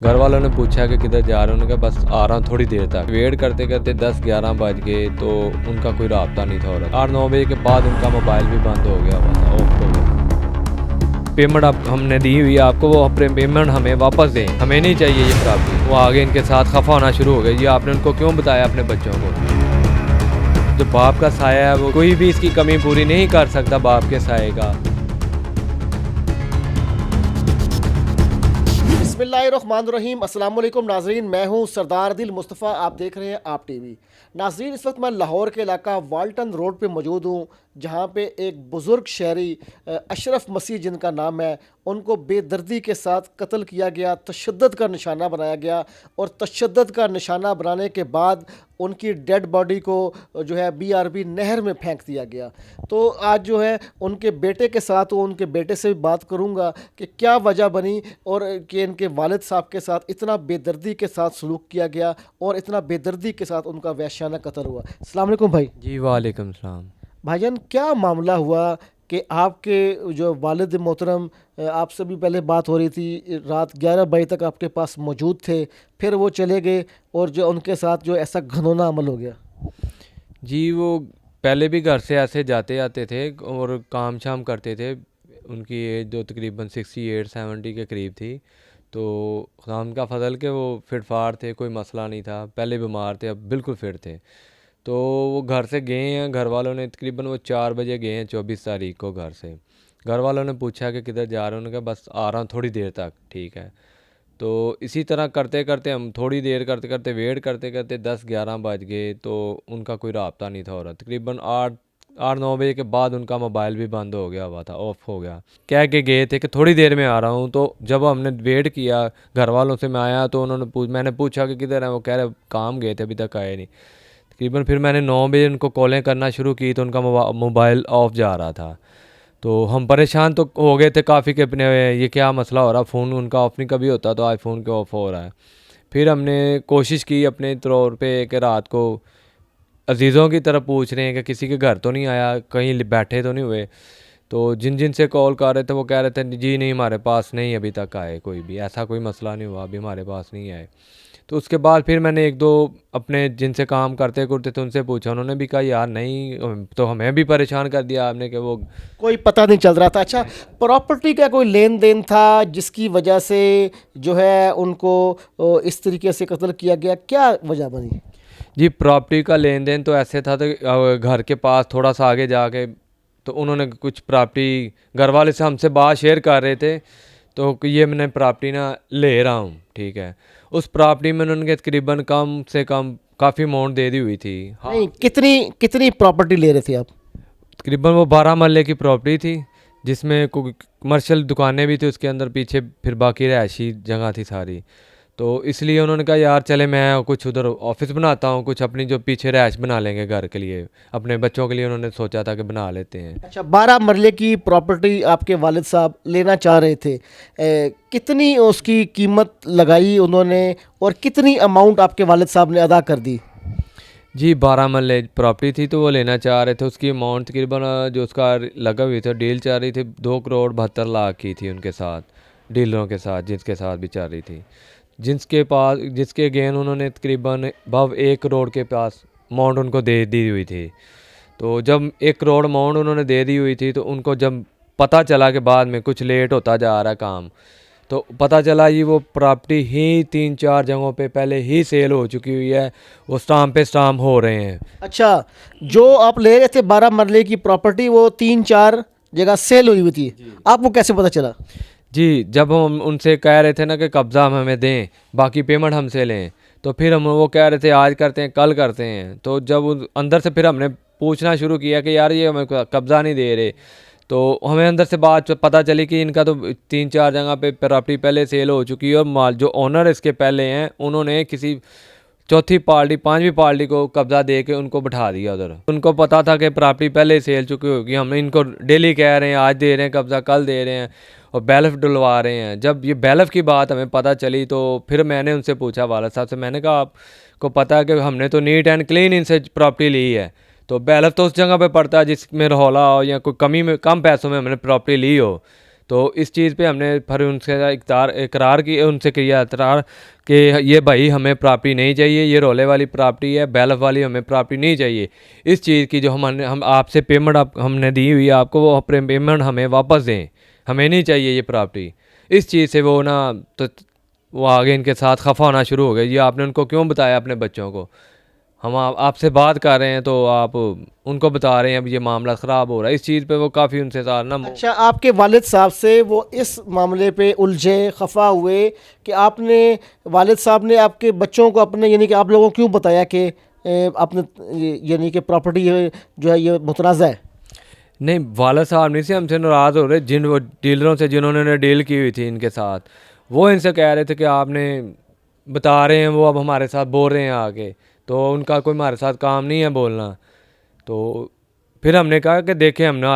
घर वालों ने पूछा कि किधर जा रहे हो, उन्होंने कहा बस आ रहा हूँ थोड़ी देर तक। वेट करते करते 10-11 बज गए तो उनका कोई राब्ता नहीं था। और 8-9 बजे के बाद उनका मोबाइल भी बंद हो गया, बस ऑफ हो गया। पेमेंट आप हमने दी हुई है आपको, वो अपने पेमेंट हमें वापस दें, हमें नहीं चाहिए ये प्रॉपर्टी। वो आगे इनके साथ खफा होना शुरू हो गया, ये आपने उनको क्यों बताया अपने बच्चों को। जो बाप का साया है वो कोई भी इसकी कमी पूरी नहीं कर सकता बाप के साये का। बिस्मिल्लाहिर्रहमानिर्रहीम, अस्सलाम वालेकुम नाजरीन। मैं हूं सरदार दिल मुस्तफ़ा, आप देख रहे हैं आप टीवी। नाजरीन, इस वक्त मैं लाहौर के इलाका वाल्टन रोड पे मौजूद हूं, जहां पे एक बुज़ुर्ग शहरी अशरफ मसीह जिनका नाम है, उनको बेदर्दी के साथ कत्ल किया गया, तशद्दुद का निशाना बनाया गया। और तशद्दुद का निशाना बनाने के बाद उनकी डेड बॉडी को जो है BRB नहर में फेंक दिया गया। तो आज जो है उनके बेटे के साथ, वो उनके बेटे से भी बात करूंगा कि क्या वजह बनी और कि इनके वालिद साहब के साथ इतना बेदर्दी के साथ सलूक किया गया और इतना बेदर्दी के साथ उनका वहशियाना कत्ल हुआ। अस्सलाम वालेकुम भाई। जी वालेकुम सलाम। भाईजान, क्या मामला हुआ कि आपके जो वालिद मोहतरम, आपसे भी पहले बात हो रही थी, रात 11 बजे तक आपके पास मौजूद थे, फिर वो चले गए और जो उनके साथ जो ऐसा घिनौना अमल हो गया। जी वो पहले भी घर से ऐसे जाते आते थे और काम शाम करते थे। उनकी एज जो तकरीबन 68-70 के करीब थी। तो खुदा उनका फ़ज़ल के वो फिट फाट थे, कोई मसला नहीं था। पहले बीमार थे, अब बिल्कुल फिट थे। तो वो घर से गए हैं, घर वालों ने तकरीबन वो 4 बजे गए हैं 24 तारीख को घर से। घर वालों ने पूछा कि किधर जा रहे हो, उन्होंने कहा बस आ रहा हूँ थोड़ी देर तक, ठीक है। तो इसी तरह करते करते हम थोड़ी देर करते करते वेट करते करते 10-11 बज गए तो उनका कोई राब्ता नहीं था। और तकरीबन 8-9 बजे के बाद उनका मोबाइल भी बंद हो गया हुआ था, ऑफ हो गया। कह के गए थे कि थोड़ी देर में आ रहा हूँ। तो जब हमने वेट किया घर वालों से, मैं आया तो मैंने पूछा कि किधर है, वो कह रहे काम गए थे अभी तक आए नहीं। तकरीबन फिर मैंने 9 बजे उनको कॉलें करना शुरू की तो उनका मोबाइल ऑफ जा रहा था। तो हम परेशान तो हो गए थे काफ़ी कि अपने ये क्या मसला हो रहा, फ़ोन उनका ऑफ नहीं कभी होता तो आज फ़ोन क्यों ऑफ हो रहा है। फिर हमने कोशिश की अपने तौर पे कि रात को अजीज़ों की तरफ पूछ रहे हैं कि किसी के घर तो नहीं आया, कहीं बैठे तो नहीं हुए। तो जिन जिन से कॉल कर रहे थे वो कह रहे थे जी नहीं, हमारे पास नहीं अभी तक आए, कोई भी ऐसा कोई मसला नहीं हुआ, अभी हमारे पास नहीं आए। तो उसके बाद फिर मैंने एक दो अपने जिनसे काम करते करते थे उनसे पूछा, उन्होंने भी कहा यार नहीं, तो हमें भी परेशान कर दिया आपने कि वो कोई पता नहीं चल रहा था। अच्छा, प्रॉपर्टी का कोई लेन देन था जिसकी वजह से जो है उनको इस तरीके से कत्ल किया गया, क्या वजह बनी? जी प्रॉपर्टी का लेन देन तो ऐसे था तो घर के पास थोड़ा सा आगे जाके तो उन्होंने कुछ प्रॉपर्टी, घर वाले से हमसे बात शेयर कर रहे थे तो कि ये मैंने प्रॉपर्टी ना ले रहा हूँ, ठीक है। उस प्रॉपर्टी में उन्होंने करीबन कम से कम काफ़ी अमाउंट दे दी हुई थी। हाँ, नहीं, कितनी कितनी प्रॉपर्टी ले रहे थे आप? तकरीबन वो 12 मरले की प्रॉपर्टी थी जिसमें कमर्शियल दुकानें भी थी उसके अंदर, पीछे फिर बाकी रहायशी जगह थी सारी। तो इसलिए उन्होंने कहा यार चले मैं कुछ उधर ऑफिस बनाता हूँ, कुछ अपनी जो पीछे रहायश बना लेंगे घर के लिए, अपने बच्चों के लिए उन्होंने सोचा था कि बना लेते हैं। अच्छा, 12 मरले की प्रॉपर्टी आपके वालिद साहब लेना चाह रहे थे। कितनी उसकी कीमत लगाई उन्होंने और कितनी अमाउंट आपके वालिद साहब ने अदा कर दी? जी 12 मरले प्रॉपर्टी थी तो वो लेना चाह रहे थे। उसकी अमाउंट तकरीबन जो उसका लगा हुई था, डील चल रही थी 2 करोड़ 72 लाख की थी उनके साथ, डीलरों के साथ जिसके साथ भी चल रही थी, जिसके गेन उन्होंने तकरीबन 1 करोड़ के पास अमाउंट उनको दे दी हुई थी। तो जब 1 करोड़ अमाउंट उन्होंने दे दी हुई थी तो उनको जब पता चला कि बाद में कुछ लेट होता जा रहा काम, तो पता चला ये वो प्रॉपर्टी ही 3-4 जगहों पे पहले ही सेल हो चुकी हुई है, वो स्टाम्प पे स्टाम्प हो रहे हैं। अच्छा, जो आप ले रहे थे 12 मरले की प्रॉपर्टी, वो 3-4 जगह सेल हुई हुई थी, आपको कैसे पता चला? जी जब हम उनसे कह रहे थे ना कि कब्ज़ा हम हमें दें, बाकी पेमेंट हमसे लें, तो फिर हम वो कह रहे थे आज करते हैं कल करते हैं। तो जब अंदर से फिर हमने पूछना शुरू किया कि यार ये हमें कब्ज़ा नहीं दे रहे, तो हमें अंदर से बात पता चली कि इनका तो 3-4 जगह पे प्रॉपर्टी पहले सेल हो चुकी है और माल जो ओनर इसके पहले हैं उन्होंने किसी चौथी पार्टी 5वीं पार्टी को कब्ज़ा दे के उनको बिठा दिया उधर। उनको पता था कि प्रॉपर्टी पहले सेल चुकी होगी, हम इनको डेली कह रहे हैं आज दे रहे हैं कब्ज़ा, कल दे रहे हैं और बैलफ डलवा रहे हैं। जब ये बैलफ की बात हमें पता चली तो फिर मैंने उनसे पूछा वालिद साहब से, मैंने कहा आपको पता है कि हमने तो नीट एंड क्लीन इनसे प्रॉपर्टी ली है, तो बैलफ तो उस जगह पे पड़ता है जिसमें रौला हो या कोई कमी में कम पैसों में हमने प्रॉपर्टी ली हो। तो इस चीज़ पे हमने फिर उनसे इकरार की, उनसे किया इकरार कि ये भाई हमें प्रॉपर्टी नहीं चाहिए, ये रोले वाली प्रॉपर्टी है, बैलफ वाली हमें प्रॉपर्टी नहीं चाहिए। इस चीज़ की जो हम आपसे पेमेंट हमने दी हुई है आपको, वो पेमेंट हमें वापस दें, हमें नहीं चाहिए ये प्रॉपर्टी। इस चीज़ से वो ना तो वो आगे इनके साथ खफा होना शुरू हो गया, ये आपने उनको क्यों बताया अपने बच्चों को, हम आपसे बात कर रहे हैं तो आप उनको बता रहे हैं अब ये मामला ख़राब हो रहा है। इस चीज़ पे वो काफ़ी उनसे साथ ना अच्छा, आपके वालिद साहब से वो इस मामले पे उलझे, खफा हुए कि आपने, वालिद साहब ने आपके बच्चों को अपने, यानी कि आप लोगों को क्यों बताया कि आपने यानी कि प्रॉपर्टी जो है ये मुतनाज़ा है? नहीं, वाला साहब नहीं से हमसे नाराज़ हो रहे, जिन वो डीलरों से जिन्होंने डील की हुई थी इनके साथ, वो इनसे कह रहे थे कि आपने बता रहे हैं, वो अब हमारे साथ बोल रहे हैं आके, तो उनका कोई हमारे साथ काम नहीं है बोलना। तो फिर हमने कहा कि देखें, हमने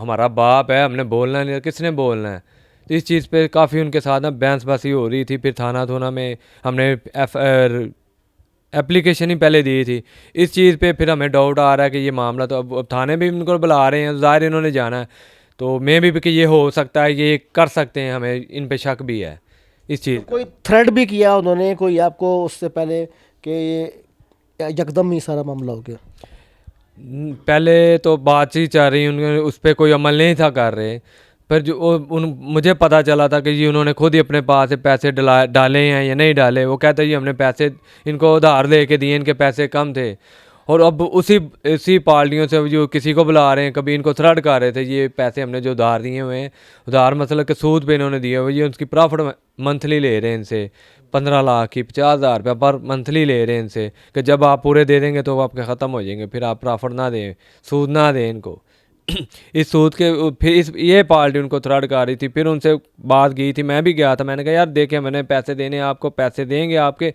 हमारा बाप है, हमने बोलना नहीं, किसने बोलना है। तो इस चीज़ पे काफ़ी उनके साथ ना बहसबाजी हो रही थी। फिर थाना में हमने एप्लीकेशन ही पहले दी थी। इस चीज़ पे फिर हमें डाउट आ रहा है कि ये मामला तो अब थाने भी इनको बुला रहे हैं, ज़ाहिर इन्होंने जाना है, तो मैं भी कि ये हो सकता है, ये कर सकते हैं, हमें इन पे शक भी है इस चीज़ का। कोई थ्रेड भी किया उन्होंने कोई आपको उससे पहले कि ये यकदम ही सारा मामला हो गया? पहले तो बातचीत चल रही, उन्होंने उस पर कोई अमल नहीं था कर रहे। पर जो मुझे पता चला था कि ये उन्होंने खुद ही अपने पास से पैसे डाले हैं या नहीं डाले। वो कहते हैं जी हमने पैसे इनको उधार दे के दिए, इनके पैसे कम थे, और अब उसी पार्टियों से जो किसी को बुला रहे हैं, कभी इनको थ्रेड कर रहे थे, ये पैसे हमने जो उधार दिए हुए हैं, उधार मतलब कि सूद पे इन्होंने दिए हुए, ये उसकी प्रॉफिट मंथली ले रहे हैं इनसे 15 लाख की 50,000 रुपये पर मंथली ले रहे हैं इनसे, कि जब आप पूरे दे देंगे तो वो आपके ख़त्म हो जाएंगे, फिर आप प्रॉफिट ना दें, सूद ना दें इनको। इस सूद के फिर ये पार्टी उनको थ्रेड कर रही थी। फिर उनसे बात की थी, मैं भी गया था, मैंने कहा यार देखें मैंने पैसे देने, आपको पैसे देंगे आपके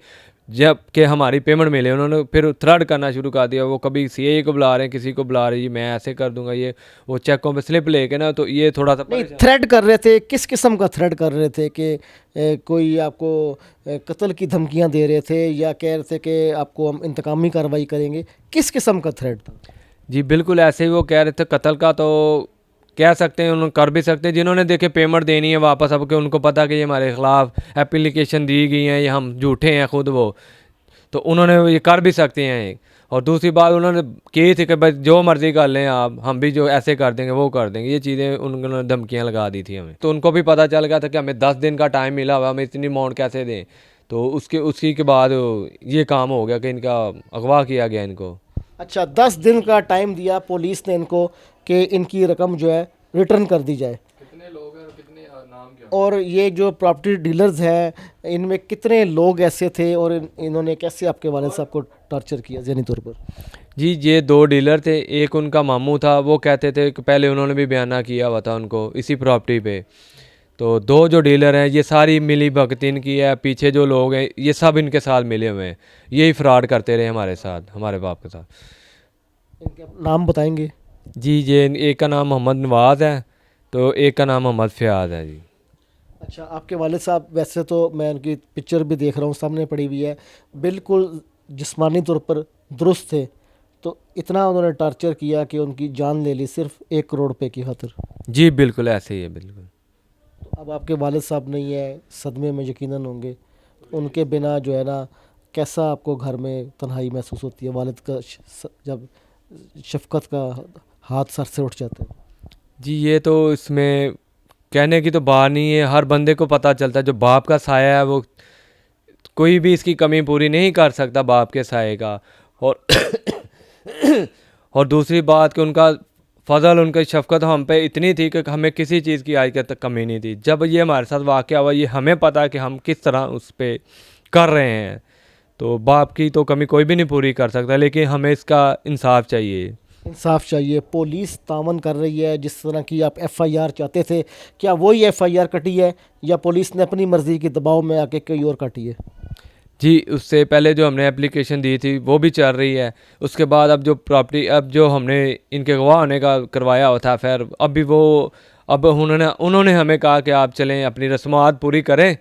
जब कि हमारी पेमेंट मिले। उन्होंने फिर थ्रेड करना शुरू कर दिया, वो कभी सीए को बुला रहे हैं, किसी को बुला रहे हैं, मैं ऐसे कर दूंगा, ये वो चेकों पे स्लिप लेके ना, तो ये थोड़ा सा नहीं, थ्रेड कर रहे थे, किस किस्म का थ्रेड कर रहे थे कि कोई आपको कत्ल की धमकियां दे रहे थे या कह रहे थे कि आपको हम इंतकामी कार्रवाई करेंगे? किस किस्म का थ्रेड था? जी बिल्कुल ऐसे ही वो कह रहे थे। कत्ल का तो कह सकते हैं, उन्होंने कर भी सकते हैं, जिन्होंने देखे पेमेंट देनी है वापस, अब के उनको पता कि ये हमारे ख़िलाफ़ एप्लीकेशन दी गई हैं, ये हम झूठे हैं खुद वो, तो उन्होंने ये कर भी सकते हैं एक। और दूसरी बात उन्होंने की थी कि भाई जो मर्ज़ी कर लें आप, हम भी जो ऐसे कर देंगे वो कर देंगे, ये चीज़ें उन्होंने धमकियाँ लगा दी थी हमें। तो उनको भी पता चल गया था कि हमें 10 दिन का टाइम मिला हुआ, हमें इतनी अमाउंट कैसे दें। तो उसी के बाद ये काम हो गया कि इनका अगवा किया गया इनको। अच्छा, 10 दिन का टाइम दिया पुलिस ने इनको कि इनकी रकम जो है रिटर्न कर दी जाए। कितने लोग हैं और कितने नाम क्या? और ये जो प्रॉपर्टी डीलर्स हैं, इनमें कितने लोग ऐसे थे और इन्होंने कैसे आपके वालिद साहब को टॉर्चर किया ज़हनी तौर पर? जी ये 2 डीलर थे, एक उनका मामू था, वो कहते थे कि पहले उन्होंने भी बयाना किया हुआ था उनको इसी प्रॉपर्टी पे। तो 2 जो डीलर हैं, ये सारी मिली भगत इनकी है, पीछे जो लोग हैं ये सब इनके साथ मिले हुए हैं, यही फ्रॉड करते रहे हमारे साथ, हमारे बाप के साथ। इनके नाम बताएंगे? जी ये एक का नाम मोहम्मद नवाज़ है, तो एक का नाम मोहम्मद फ़याज़ है जी। अच्छा, आपके वालिद साहब, वैसे तो मैं उनकी पिक्चर भी देख रहा हूँ सामने पड़ी हुई है, बिल्कुल जिस्मानी तौर पर दुरुस्त थे, तो इतना उन्होंने टॉर्चर किया कि उनकी जान ले ली सिर्फ 1 करोड़ रुपए की खातिर। जी बिल्कुल ऐसे ही है बिल्कुल। तो अब आपके वालिद साहब नहीं है, सदमे में यकीनन होंगे। उनके बिना जो है ना, कैसा आपको घर में तन्हाई महसूस होती है? वालिद का जब शफकत का हाथ सर से उठ जाता है। जी ये तो इसमें कहने की तो बात नहीं है, हर बंदे को पता चलता है जो बाप का साया है, वो कोई भी इसकी कमी पूरी नहीं कर सकता बाप के साये का। और और दूसरी बात कि उनका फ़ज़ल, उनकी शफ़क़त हम पे इतनी थी कि हमें किसी चीज़ की आज तक कमी नहीं थी। जब ये हमारे साथ वाक़या हुआ, ये हमें पता है कि हम किस तरह उस पे कर रहे हैं, तो बाप की तो कमी कोई भी नहीं पूरी कर सकता, लेकिन हमें इसका इंसाफ चाहिए। इंसाफ चाहिए। पुलिस तावन कर रही है, जिस तरह की आप एफआईआर चाहते थे, क्या वही एफआईआर कटी है या पुलिस ने अपनी मर्ज़ी के दबाव में आके कोई और काटी है? जी उससे पहले जो हमने एप्लीकेशन दी थी वो भी चल रही है। उसके बाद अब जो प्रॉपर्टी, अब जो हमने इनके गवाह होने का करवाया हुआ था, फिर अब भी वो, अब उन्होंने हमें कहा कि आप चलें अपनी रस्मात पूरी करें,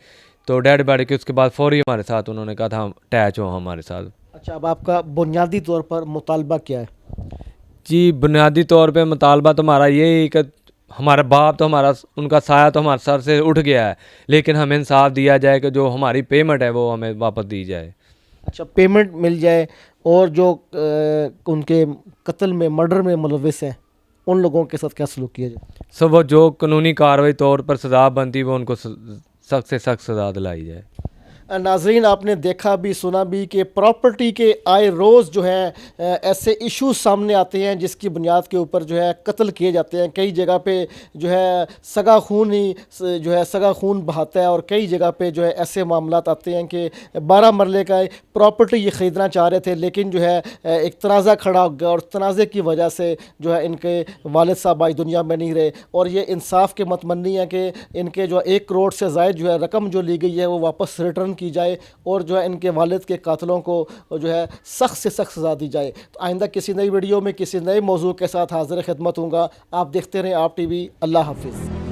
तो डेड बॉडी के उसके बाद फौरी हमारे साथ उन्होंने कहा था हम अटैच हो हमारे साथ। अच्छा, अब आपका बुनियादी तौर पर मुतालबा क्या है? जी बुनियादी तौर पे मुतालबा तो हमारा यही कि हमारा बाप तो हमारा, उनका साया तो हमारे सर से उठ गया है, लेकिन हमें इंसाफ दिया जाए कि जो हमारी पेमेंट है वो हमें वापस दी जाए। अच्छा, पेमेंट मिल जाए, और जो उनके कत्ल में, मर्डर में मुलविस हैं, उन लोगों के साथ क्या सलूक किया जाए? सो वो जो कानूनी कार्रवाई तौर पर सज़ा बनती वो उनको सख्त से सख्त सज़ा दिलाई जाए। नाजरीन, आपने देखा भी सुना भी कि प्रॉपर्टी के आए रोज़ जो है ऐसे इश्यूज सामने आते हैं जिसकी बुनियाद के ऊपर जो है कत्ल किए जाते हैं। कई जगह पे जो है सगा खून ही जो है सगा खून बहाता है, और कई जगह पे जो है ऐसे मामलात आते हैं कि 12 मरले का प्रॉपर्टी ये ख़रीदना चाह रहे थे, लेकिन जो है एक तनाज़ा खड़ा हो गया, और तनाज़े की वजह से जो है इनके वालिद साहब आज दुनिया में नहीं रहे। और ये इंसाफ के मतमनी है कि इनके जो 1 करोड़ से ज़ायद जो है रकम जो ली गई है वो वापस रिटर्न की जाए, और जो है इनके वालिद के कातलों को जो है सख्त से सख्त सज़ा दी जाए। तो आइंदा किसी नई वीडियो में किसी नए मौजू के साथ हाज़िर खिदमत हूँगा। आप देखते रहें आप टीवी। अल्लाह हाफिज़।